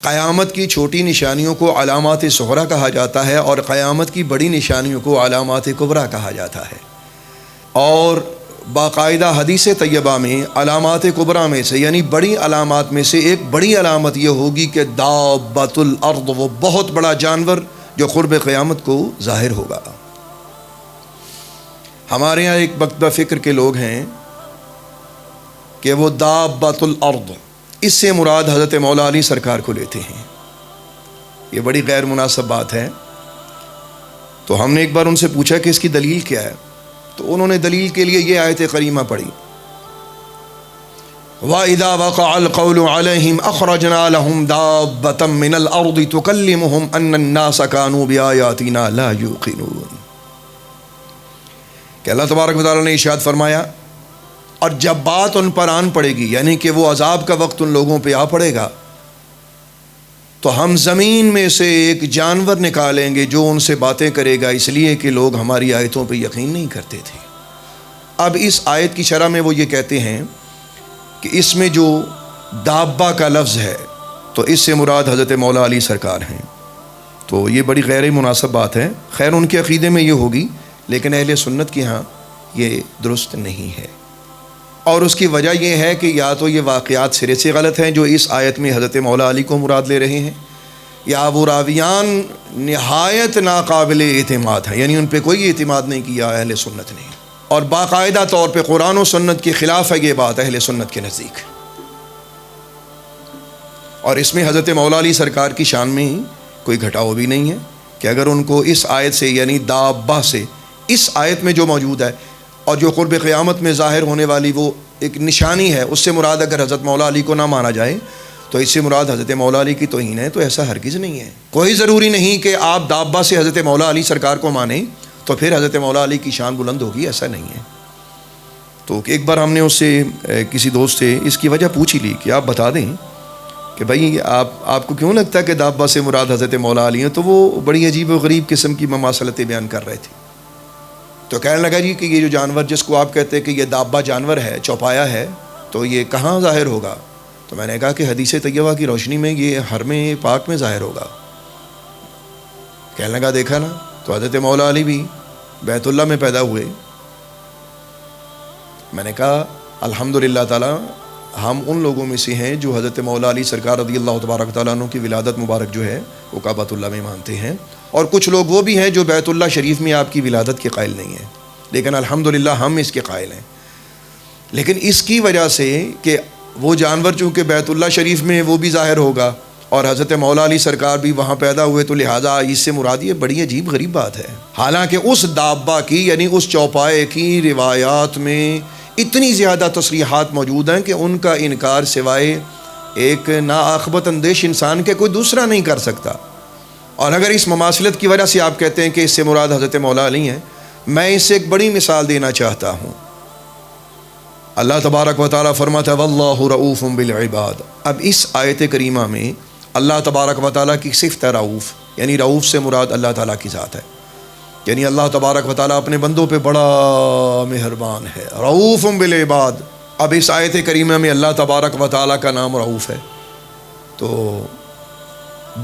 قیامت کی چھوٹی نشانیوں کو علامات صغریٰ کہا جاتا ہے اور قیامت کی بڑی نشانیوں کو علامات کبریٰ کہا جاتا ہے۔ اور باقاعدہ حدیث طیبہ میں علامات کبریٰ میں سے یعنی بڑی علامات میں سے ایک بڑی علامت یہ ہوگی کہ دابۃ الارض، وہ بہت بڑا جانور جو قرب قیامت کو ظاہر ہوگا۔ ہمارے یہاں ایک مکتبہ فکر کے لوگ ہیں کہ وہ دابۃ الارض اس سے مراد حضرت مولا علی سرکار کو لیتے ہیں۔ یہ بڑی غیر مناسب بات ہے۔ تو ہم نے ایک بار ان سے پوچھا کہ اس کی دلیل کیا ہے، تو انہوں نے دلیل کے لیے یہ آیت کریمہ پڑھی، وَإِذَا وَقَعَ الْقَوْلُ عَلَيْهِمْ أَخْرَجْنَا لَهُمْ دَابَّةً مِّنَ الْأَرْضِ تُكَلِّمُهُمْ أَنَّ النَّاسَ كَانُوا بِآيَاتِنَا لَا يُوقِنُونَ کہ اللہ تبارک و تعالیٰ نے ارشاد فرمایا، اور جب بات ان پر آن پڑے گی، یعنی کہ وہ عذاب کا وقت ان لوگوں پہ آ پڑے گا، تو ہم زمین میں سے ایک جانور نکالیں گے جو ان سے باتیں کرے گا، اس لیے کہ لوگ ہماری آیتوں پہ یقین نہیں کرتے تھے۔ اب اس آیت کی شرح میں وہ یہ کہتے ہیں کہ اس میں جو دابہ کا لفظ ہے تو اس سے مراد حضرت مولا علی سرکار ہیں، تو یہ بڑی غیر مناسب بات ہے۔ خیر ان کے عقیدے میں یہ ہوگی، لیکن اہل سنت کے ہاں یہ درست نہیں ہے، اور اس کی وجہ یہ ہے کہ یا تو یہ واقعات سرے سے غلط ہیں جو اس آیت میں حضرت مولا علی کو مراد لے رہے ہیں، یا وہ راویان نہایت ناقابل اعتماد ہیں، یعنی ان پہ کوئی اعتماد نہیں کیا اہل سنت نے، اور باقاعدہ طور پہ قرآن و سنت کے خلاف ہے یہ بات اہل سنت کے نزدیک۔ اور اس میں حضرت مولا علی سرکار کی شان میں کوئی گھٹاؤ بھی نہیں ہے کہ اگر ان کو اس آیت سے یعنی دابہ سے، اس آیت میں جو موجود ہے اور جو قرب قیامت میں ظاہر ہونے والی وہ ایک نشانی ہے، اس سے مراد اگر حضرت مولا علی کو نہ مانا جائے تو اس سے مراد حضرت مولا علی کی توہین ہے، تو ایسا ہرگز نہیں ہے۔ کوئی ضروری نہیں کہ آپ دابہ سے حضرت مولا علی سرکار کو مانیں تو پھر حضرت مولا علی کی شان بلند ہوگی، ایسا نہیں ہے۔ تو ایک بار ہم نے اس سے کسی دوست سے اس کی وجہ پوچھ ہی لی کہ آپ بتا دیں کہ بھائی آپ کو کیوں لگتا ہے کہ دابہ سے مراد حضرت مولا علی ہیں، تو وہ بڑی عجیب و غریب قسم کی مماثلتیں بیان کر رہے تھے۔ تو کہنے لگا جی کہ یہ جو جانور جس کو آپ کہتے ہیں کہ یہ دابہ جانور ہے، چوپایا ہے، تو یہ کہاں ظاہر ہوگا؟ تو میں نے کہا کہ حدیث طیبہ کی روشنی میں یہ حرم پاک میں ظاہر ہوگا۔ کہنے لگا دیکھا نا، تو حضرت مولا علی بھی بیت اللہ میں پیدا ہوئے۔ میں نے کہا الحمدللہ تعالیٰ ہم ان لوگوں میں سے ہیں جو حضرت مولا علی سرکار رضی اللہ تبارک تعالیٰ عنہ کی ولادت مبارک جو ہے وہ کعبۃ اللہ میں مانتے ہیں، اور کچھ لوگ وہ بھی ہیں جو بیت اللہ شریف میں آپ کی ولادت کے قائل نہیں ہیں، لیکن الحمدللہ ہم اس کے قائل ہیں۔ لیکن اس کی وجہ سے کہ وہ جانور چونکہ بیت اللہ شریف میں وہ بھی ظاہر ہوگا اور حضرت مولا علی سرکار بھی وہاں پیدا ہوئے، تو لہٰذا اس سے مراد یہ بڑی عجیب غریب بات ہے۔ حالانکہ اس دابہ کی یعنی اس چوپائے کی روایات میں اتنی زیادہ تصریحات موجود ہیں کہ ان کا انکار سوائے ایک ناعاقبت اندیش انسان کے کوئی دوسرا نہیں کر سکتا۔ اور اگر اس مماثلت کی وجہ سے آپ کہتے ہیں کہ اس سے مراد حضرت مولا علی ہیں، میں اس سے ایک بڑی مثال دینا چاہتا ہوں۔ اللہ تبارک و تعالیٰ فرماتا ہے واللہ رؤوف بالعباد۔ اب اس آیت کریمہ میں اللہ تبارک و تعالیٰ کی صفت ہے رؤوف، یعنی رؤوف سے مراد اللہ تعالیٰ کی ذات ہے، یعنی اللہ تبارک و تعالیٰ اپنے بندوں پہ بڑا مہربان ہے، رؤوف بالعباد۔ اب اس آیت کریمہ میں اللہ تبارک و تعالیٰ کا نام رؤوف ہے، تو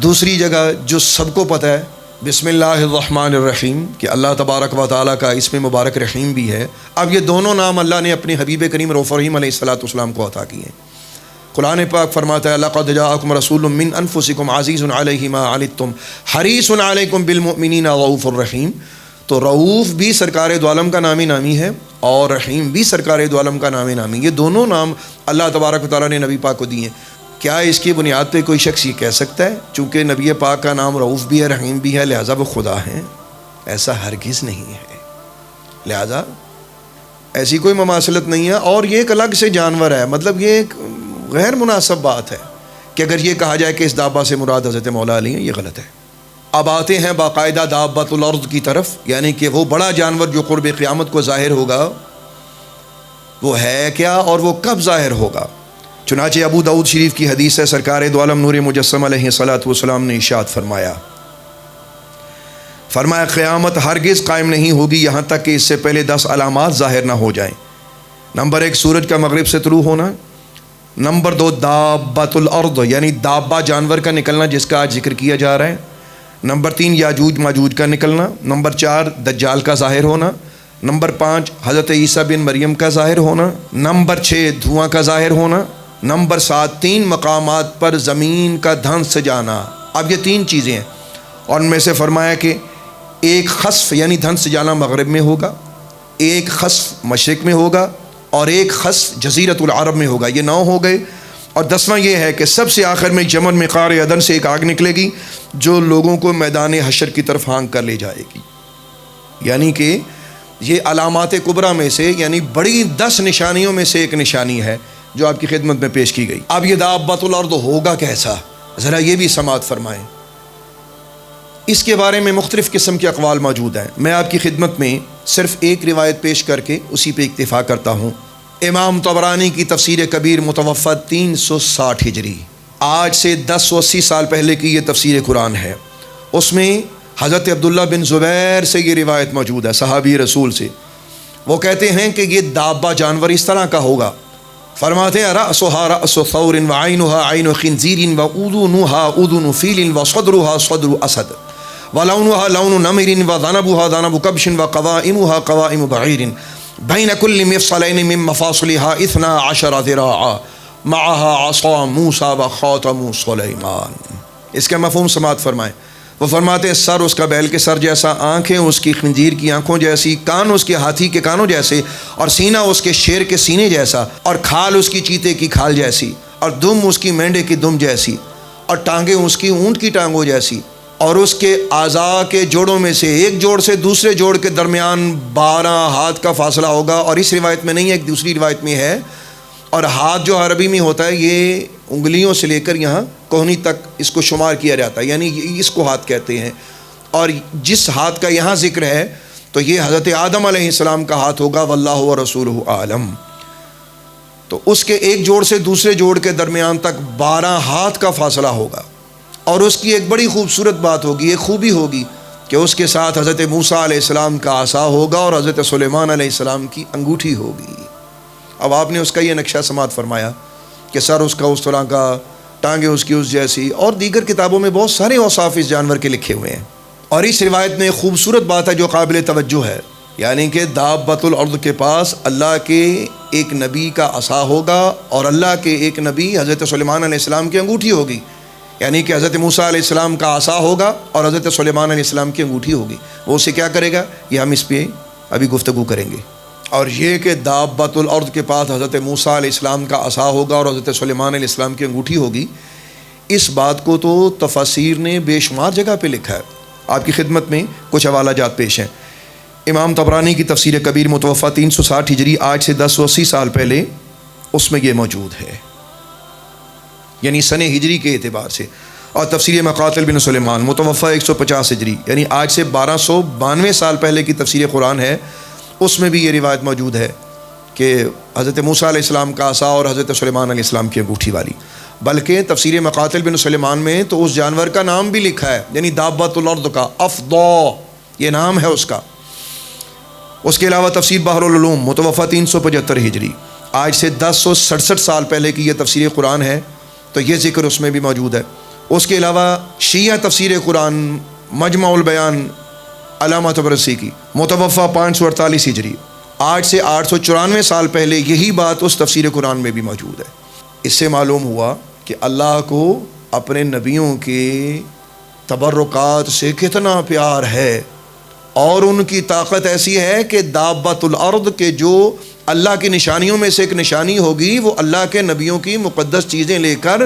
دوسری جگہ جو سب کو پتہ ہے بسم اللہ الرحمن الرحیم کہ اللہ تبارک و تعالیٰ کا اسم مبارک رحیم بھی ہے۔ اب یہ دونوں نام اللہ نے اپنے حبیب کریم رؤوف رحیم علیہ السلام کو عطا کیے ہیں۔ قرآن پاک فرماتا ہے لقد جاءکم رسول من انفسکم عزیز علیہ ما عنتم حریص علیکم بالمؤمنین رؤوف الرحیم۔ تو رؤوف بھی سرکار دو عالم کا نامی نامی ہے اور رحیم بھی سرکار دو عالم کا نامی نامی، یہ دونوں نام اللہ تبارک و تعالیٰ نے نبی پاک کو دیے ہیں۔ کیا اس کی بنیاد پہ کوئی شخص یہ کہہ سکتا ہے چونکہ نبی پاک کا نام رؤوف بھی ہے رحیم بھی ہے لہٰذا وہ خدا ہیں؟ ایسا ہرگز نہیں ہے۔ لہٰذا ایسی کوئی مماثلت نہیں ہے، اور یہ ایک الگ سے جانور ہے، مطلب یہ ایک غیر مناسب بات ہے کہ اگر یہ کہا جائے کہ اس دابہ سے مراد حضرت مولا علی ہیں، یہ غلط ہے۔ اب آتے ہیں باقاعدہ دابۃ الارض کی طرف، یعنی کہ وہ بڑا جانور جو قرب قیامت کو ظاہر ہوگا وہ ہے کیا اور وہ کب ظاہر ہوگا؟ چنانچہ ابو داؤد شریف کی حدیث ہے، سرکار دو عالم نور مجسم علیہ الصلوۃ والسلام نے ارشاد فرمایا قیامت ہرگز قائم نہیں ہوگی یہاں تک کہ اس سے پہلے 10 علامات ظاہر نہ ہو جائیں۔ نمبر 1 سورج کا مغرب سے طلوع ہونا، نمبر 2 دابۃ الارض یعنی دابہ جانور کا نکلنا جس کا آج ذکر کیا جا رہا ہے. نمبر 3 یاجوج ماجوج کا نکلنا. نمبر 4 دجال کا ظاہر ہونا. نمبر 5 حضرت عیسیٰ بن مریم کا ظاہر ہونا. نمبر 6 دھواں کا ظاہر ہونا. نمبر 7 3 مقامات پر زمین کا دھنس جانا. اب یہ 3 چیزیں ہیں اور ان میں سے فرمایا کہ ایک خسف یعنی دھنس جانا مغرب میں ہوگا, ایک خسف مشرق میں ہوگا اور ایک خسف جزیرۃ العرب میں ہوگا. یہ 9 ہو گئے. اور 10واں یہ ہے کہ سب سے آخر میں یمن میں قعر عدن سے ایک آگ نکلے گی جو لوگوں کو میدان حشر کی طرف ہانک کر لے جائے گی. یعنی کہ یہ علامات کبریٰ میں سے یعنی بڑی 10 نشانیوں میں سے ایک نشانی ہے جو آپ کی خدمت میں پیش کی گئی. اب یہ دابۃ الارض ہوگا کیسا, ذرا یہ بھی سماعت فرمائیں. اس کے بارے میں مختلف قسم کے اقوال موجود ہیں. میں آپ کی خدمت میں صرف ایک روایت پیش کر کے اسی پہ اکتفا کرتا ہوں. امام طبرانی کی تفسیر کبیر متوفی 360 ہجری, آج سے 1080 سال پہلے کی یہ تفسیر قرآن ہے. اس میں حضرت عبداللہ بن زبیر سے یہ روایت موجود ہے, صحابی رسول سے. وہ کہتے ہیں کہ یہ دابہ جانور اس طرح کا ہوگا. فرماتے ہیں رأسها رأس ثور وعینها عین خنزیر وأذنها أذن فیل وصدرها صدر اسد ولونها لون نمر وذنبها ذنب کبش وقوائمها قوائم بعیر بین کل مفصلین من مفاصلها 12 ذراعا معها عصا موسیٰ وخاتم سلیمان. اس کا مفہوم سماعت فرمائیں. وہ فرماتے ہیں سر اس کا بیل کے سر جیسا, آنکھیں اس کی خنزیر کی آنکھوں جیسی, کان اس کے ہاتھی کے کانوں جیسے, اور سینہ اس کے شیر کے سینے جیسا, اور کھال اس کی چیتے کی کھال جیسی, اور دم اس کی مینڈے کی دم جیسی, اور ٹانگیں اس کی اونٹ کی ٹانگوں جیسی, اور اس کے اعضاء کے جوڑوں میں سے ایک جوڑ سے دوسرے جوڑ کے درمیان 12 ہاتھ کا فاصلہ ہوگا. اور اس روایت میں نہیں ہے, ایک دوسری روایت میں ہے. اور ہاتھ جو عربی میں ہوتا ہے یہ انگلیوں سے لے کر یہاں کوہنی تک اس کو شمار کیا جاتا ہے, یعنی اس کو ہاتھ کہتے ہیں. اور جس ہاتھ کا یہاں ذکر ہے تو یہ حضرت آدم علیہ السلام کا ہاتھ ہوگا, واللہ ورسولہ عالم. تو اس کے ایک جوڑ سے دوسرے جوڑ کے درمیان تک 12 ہاتھ کا فاصلہ ہوگا. اور اس کی ایک بڑی خوبصورت بات ہوگی, ایک خوبی ہوگی کہ اس کے ساتھ حضرت موسیٰ علیہ السلام کا عصا ہوگا اور حضرت سلیمان علیہ السلام کی انگوٹھی ہوگی. اب آپ نے اس کا یہ نقشہ سماعت فرمایا کہ سر اس کا اس طرح کا, ٹانگیں اس کی اس جیسی, اور دیگر کتابوں میں بہت سارے اوصاف اس جانور کے لکھے ہوئے ہیں. اور اس روایت میں ایک خوبصورت بات ہے جو قابل توجہ ہے, یعنی کہ دابۃ الارض کے پاس اللہ کے ایک نبی کا عصا ہوگا اور اللہ کے ایک نبی حضرت سلیمان علیہ السلام کی انگوٹھی ہوگی. یعنی کہ حضرت موسیٰ علیہ السلام کا عصا ہوگا اور حضرت سلیمان علیہ السلام کی انگوٹھی ہوگی. وہ اسے کیا کرے گا یہ ہم اس پہ ابھی گفتگو کریں گے. اور یہ کہ دابۃ الارض کے پاس حضرت موسیٰ علیہ السلام کا عصا ہوگا اور حضرت سلیمان علیہ السلام کی انگوٹھی ہوگی, اس بات کو تو تفاسیر نے بے شمار جگہ پہ لکھا ہے. آپ کی خدمت میں کچھ حوالہ جات پیش ہیں. امام طبرانی کی تفسیر کبیر متوفی 360 ہجری, آج سے 1080 سال پہلے, اس میں یہ موجود ہے, یعنی سن ہجری کے اعتبار سے. اور تفسیر مقاتل بن سلیمان متوفی 150 ہجری, یعنی آج سے 1292 سال پہلے کی تفسیر قرآن ہے. اس میں بھی یہ روایت موجود ہے کہ حضرت موسیٰ علیہ السلام کا عصا اور حضرت سلیمان علیہ السلام کی انگوٹھی والی. بلکہ تفسیر مقاتل بن سلیمان میں تو اس جانور کا نام بھی لکھا ہے, یعنی دابۃ الارض کا افضا یہ نام ہے اس کا. اس کے علاوہ تفسیر بحر العلوم متوفی 375 ہجری, آج سے 1067 سال پہلے کی یہ تفسیر قرآن ہے, تو یہ ذکر اس میں بھی موجود ہے. اس کے علاوہ شیعہ تفسیر قرآن مجمع البیان علامہ طبرسی کی متوفی 548 ہجری, آج سے 894 سال پہلے یہی بات اس تفسیر قرآن میں بھی موجود ہے. اس سے معلوم ہوا کہ اللہ کو اپنے نبیوں کے تبرکات سے کتنا پیار ہے, اور ان کی طاقت ایسی ہے کہ دابۃ الارض کے جو اللہ کی نشانیوں میں سے ایک نشانی ہوگی وہ اللہ کے نبیوں کی مقدس چیزیں لے کر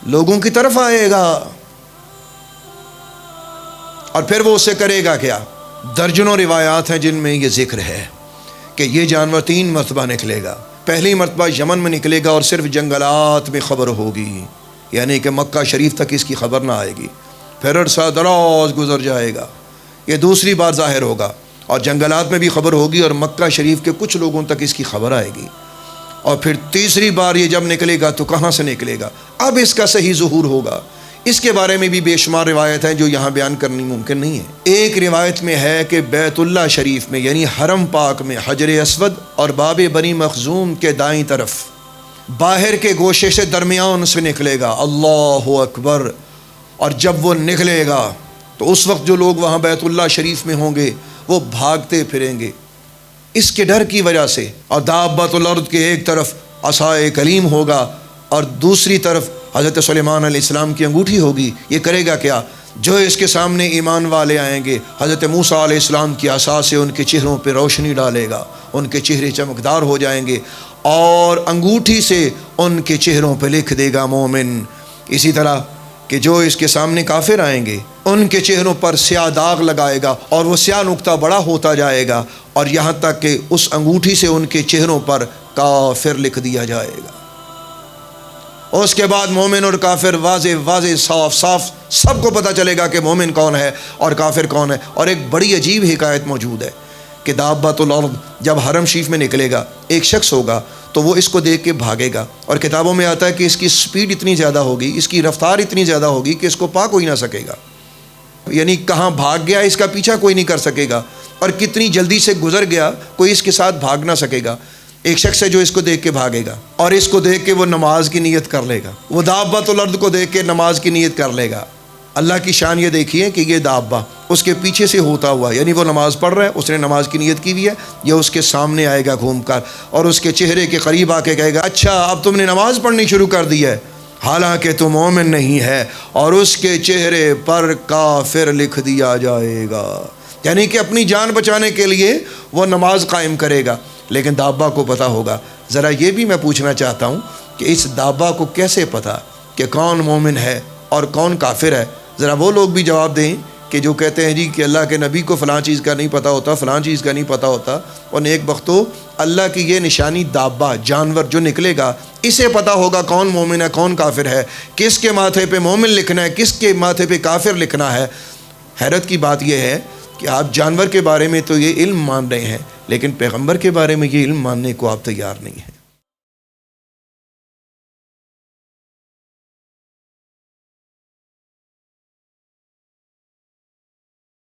لوگوں کی طرف آئے گا. اور پھر وہ اسے کرے گا کیا؟ درجنوں روایات ہیں جن میں یہ ذکر ہے کہ یہ جانور 3 مرتبہ نکلے گا. پہلی مرتبہ یمن میں نکلے گا اور صرف جنگلات میں خبر ہوگی, یعنی کہ مکہ شریف تک اس کی خبر نہ آئے گی. پھر عرصہ دراز گزر جائے گا, یہ دوسری بار ظاہر ہوگا اور جنگلات میں بھی خبر ہوگی اور مکہ شریف کے کچھ لوگوں تک اس کی خبر آئے گی. اور پھر تیسری بار یہ جب نکلے گا تو کہاں سے نکلے گا, اب اس کا صحیح ظہور ہوگا. اس کے بارے میں بھی بے شمار روایت ہیں جو یہاں بیان کرنی ممکن نہیں ہے. ایک روایت میں ہے کہ بیت اللہ شریف میں یعنی حرم پاک میں حجر اسود اور باب بنی مخزوم کے دائیں طرف باہر کے گوشے سے درمیان سے نکلے گا، اللہ اکبر. اور جب وہ نکلے گا تو اس وقت جو لوگ وہاں بیت اللہ شریف میں ہوں گے وہ بھاگتے پھریں گے اس کے ڈر کی وجہ سے. اور دابۃ الارض کے ایک طرف عصائے کلیم ہوگا اور دوسری طرف حضرت سلیمان علیہ السلام کی انگوٹھی ہوگی. یہ کرے گا کیا؟ جو اس کے سامنے ایمان والے آئیں گے، حضرت موسیٰ علیہ السلام کی عصا سے ان کے چہروں پہ روشنی ڈالے گا، ان کے چہرے چمکدار ہو جائیں گے، اور انگوٹھی سے ان کے چہروں پہ لکھ دے گا مومن. اسی طرح کہ جو اس کے سامنے کافر آئیں گے ان کے چہروں پر سیاہ داغ لگائے گا، اور وہ سیاہ نقطہ بڑا ہوتا جائے گا، اور یہاں تک کہ اس انگوٹھی سے ان کے چہروں پر کافر لکھ دیا جائے گا. اس کے بعد مومن اور کافر واضح صاف صاف سب کو پتہ چلے گا کہ مومن کون ہے اور کافر کون ہے. اور ایک بڑی عجیب حکایت موجود ہے کہ دابۃ الارض جب حرم شریف میں نکلے گا، ایک شخص ہوگا تو وہ اس کو دیکھ کے بھاگے گا، اور کتابوں میں آتا ہے کہ اس کی سپیڈ اتنی زیادہ ہوگی، اس کی رفتار اتنی زیادہ ہوگی کہ اس کو پا کوئی نہ سکے گا. یعنی کہاں بھاگ گیا اس کا پیچھا کوئی نہیں کر سکے گا، اور کتنی جلدی سے گزر گیا کوئی اس کے ساتھ بھاگ نہ سکے گا. ایک شخص ہے جو اس کو دیکھ کے بھاگے گا، اور اس کو دیکھ کے وہ نماز کی نیت کر لے گا. وہ دابۃ الارض کو دیکھ کے نماز کی نیت کر لے گا. اللہ کی شان یہ دیکھیے کہ یہ دابہ اس کے پیچھے سے ہوتا ہوا، یعنی وہ نماز پڑھ رہا ہے، اس نے نماز کی نیت کی ہوئی ہے، یہ اس کے سامنے آئے گا گھوم کر، اور اس کے چہرے کے قریب آ کے کہے گا اچھا اب تم نے نماز پڑھنی شروع کر دی ہے، حالانکہ تو مومن نہیں ہے، اور اس کے چہرے پر کافر لکھ دیا جائے گا. یعنی کہ اپنی جان بچانے کے لیے وہ نماز قائم کرے گا. لیکن دابہ کو پتہ ہوگا. ذرا یہ بھی میں پوچھنا چاہتا ہوں کہ اس دابہ کو کیسے پتہ کہ کون مومن ہے اور کون کافر ہے؟ ذرا وہ لوگ بھی جواب دیں کہ جو کہتے ہیں جی کہ اللہ کے نبی کو فلاں چیز کا نہیں پتہ ہوتا، فلاں چیز کا نہیں پتہ ہوتا. اور نیک بختو، اللہ کی یہ نشانی دابہ جانور جو نکلے گا اسے پتہ ہوگا کون مومن ہے کون کافر ہے، کس کے ماتھے پہ مومن لکھنا ہے کس کے ماتھے پہ کافر لکھنا ہے. حیرت کی بات یہ ہے کہ آپ جانور کے بارے میں تو یہ علم مان رہے ہیں، لیکن پیغمبر کے بارے میں یہ علم ماننے کو آپ تیار نہیں ہیں.